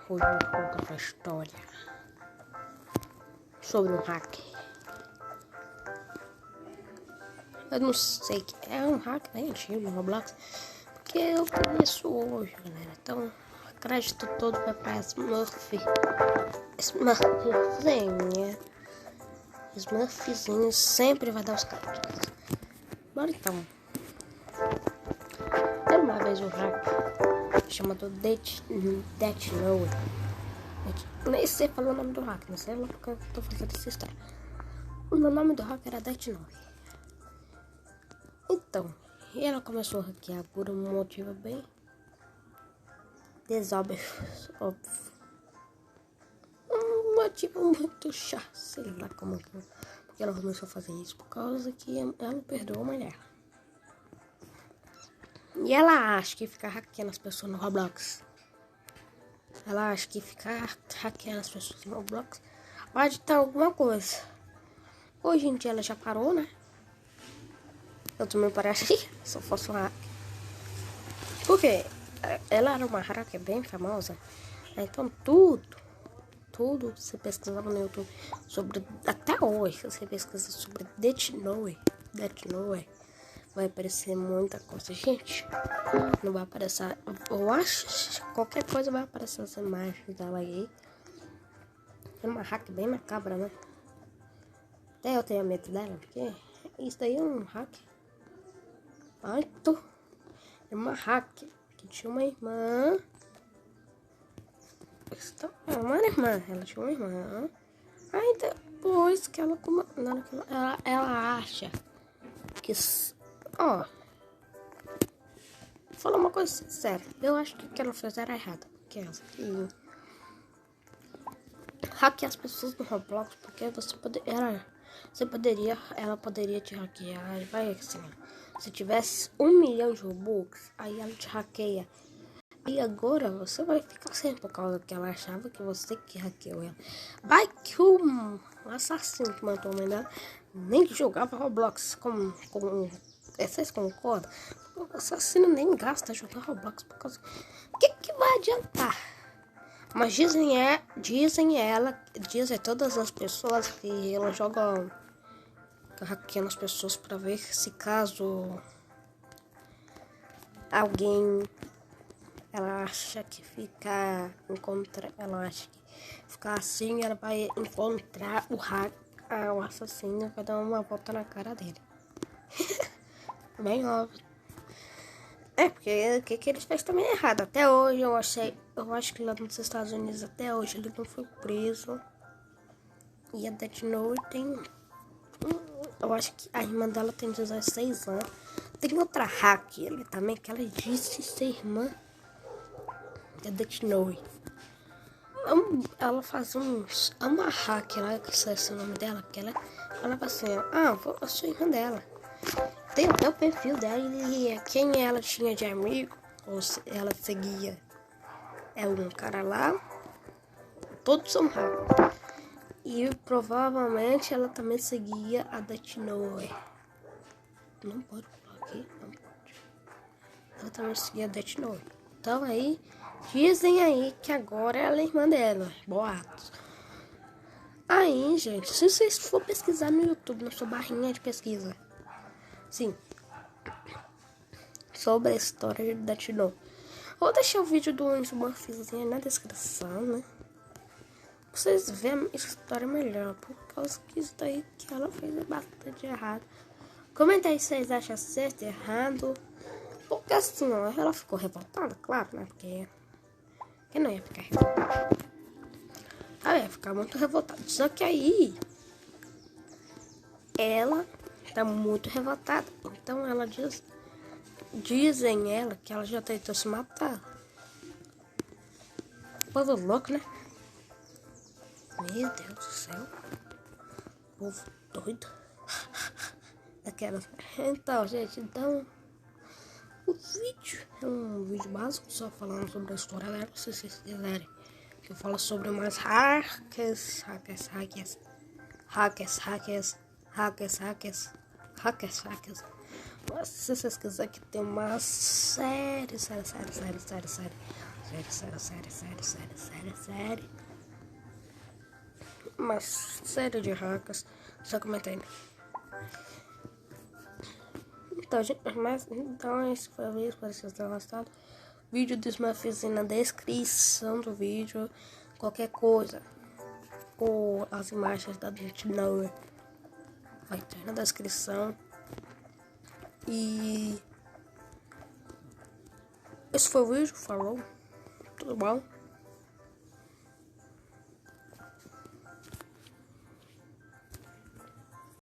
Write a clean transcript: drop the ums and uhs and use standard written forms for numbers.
Hoje eu vou contar uma história sobre um hacker. Eu não sei que é um hacker bem antigo no Roblox, porque eu conheço hoje, galera. Então, o crédito todo vai pra Smurf. Smurfzinho sempre vai dar os créditos. Bora então. Era uma vez um hacker chamado Death Noe. Nem sei falar o nome do hacker, não sei lá porque eu tô fazendo essa história. O meu nome do hacker era Death Noe. Então, ela começou a hackear por um motivo bem óbvio. Um motivo muito chato, sei lá como que porque ela começou a fazer isso, por causa que ela perdoou a mulher. E ela acha que ficar hackeando as pessoas no Roblox. Ela acha que ficar hackeando as pessoas no Roblox pode ter alguma coisa. Hoje em dia ela já parou, né? Eu também pararia se eu fosse uma hacker. Porque ela era uma hacker bem famosa. Então tudo você pesquisava no YouTube sobre, até hoje, você pesquisa sobre Death Noe, vai aparecer muita coisa, gente. Não vai aparecer, eu acho, qualquer coisa vai aparecer as imagens dela aí. É uma hack bem macabra, né? Até eu tenho medo dela, porque isso daí é um hack. É uma hack que tinha uma irmã. Uma irmã, ela tinha uma irmã. Aí depois que ela acha que, vou falar uma coisa sincera, eu acho que o que ela fez era errado, porque ela hackear as pessoas no Roblox, porque ela poderia te hackear, vai assim, se tivesse 1 milhão de Robux, aí ela te hackeia. E agora você vai ficar sem por causa que ela achava que você que hackeou ela. Vai que o assassino que matou a mãe dela nem jogava Roblox com vocês concordam? O assassino nem gasta jogar Roblox por causa. O que vai adiantar? Mas dizem todas as pessoas que ela joga hackeando as pessoas para ver se caso alguém ela acha que ficar assim, ela vai encontrar o assassino, vai dar uma volta na cara dele. Bem óbvio. Porque o que ele fez também é errado. Até hoje eu acho que lá nos Estados Unidos até hoje ele não foi preso. E a Death Noe eu acho que a irmã dela tem 16 anos. Tem outra hacker ali também que ela disse ser irmã da Death Noe. Ela faz uma hack lá, que esqueci o nome dela, que ela falava assim, eu sou irmã dela. Tem até o perfil dela e quem ela tinha de amigo, ou se ela seguia, é um cara lá, todos são hackers. E provavelmente ela também seguia a Death Noe. Não pode falar aqui, não pode. Ela também seguia a Death Noe. Então aí, dizem aí que agora ela é irmã dela. Boatos. Aí, gente, se vocês for pesquisar no YouTube, na sua barrinha de pesquisa, sim, sobre a história de Death Noe, vou deixar o vídeo do Smurfzinho na descrição, né? Pra vocês verem a história melhor, por causa que isso daí que ela fez é bastante errado. Comenta aí se vocês acham certo, errado. Porque assim, ela ficou revoltada, claro, né? Porque quem não ia ficar revoltada? Ela ia ficar muito revoltada. Só que aí, ela tá muito revoltada. Então ela dizem ela que ela já tentou se matar. Povo louco, né? Meu Deus do céu. Povo doido. Aquelas. Então, gente, o vídeo é um vídeo básico, só falando sobre a história dela, se vocês quiserem. Que eu falo sobre umas hackers. Mas se vocês quiserem que tem uma série Série. Uma série de hackers. Só comentando. Então, esse foi o vídeo. Espero que vocês tenham gostado. Vídeo dos Smurfs na descrição do vídeo. Qualquer coisa. Ou as imagens da Dent Noah vai ter na descrição. E esse foi o vídeo. Falou. Tudo bom?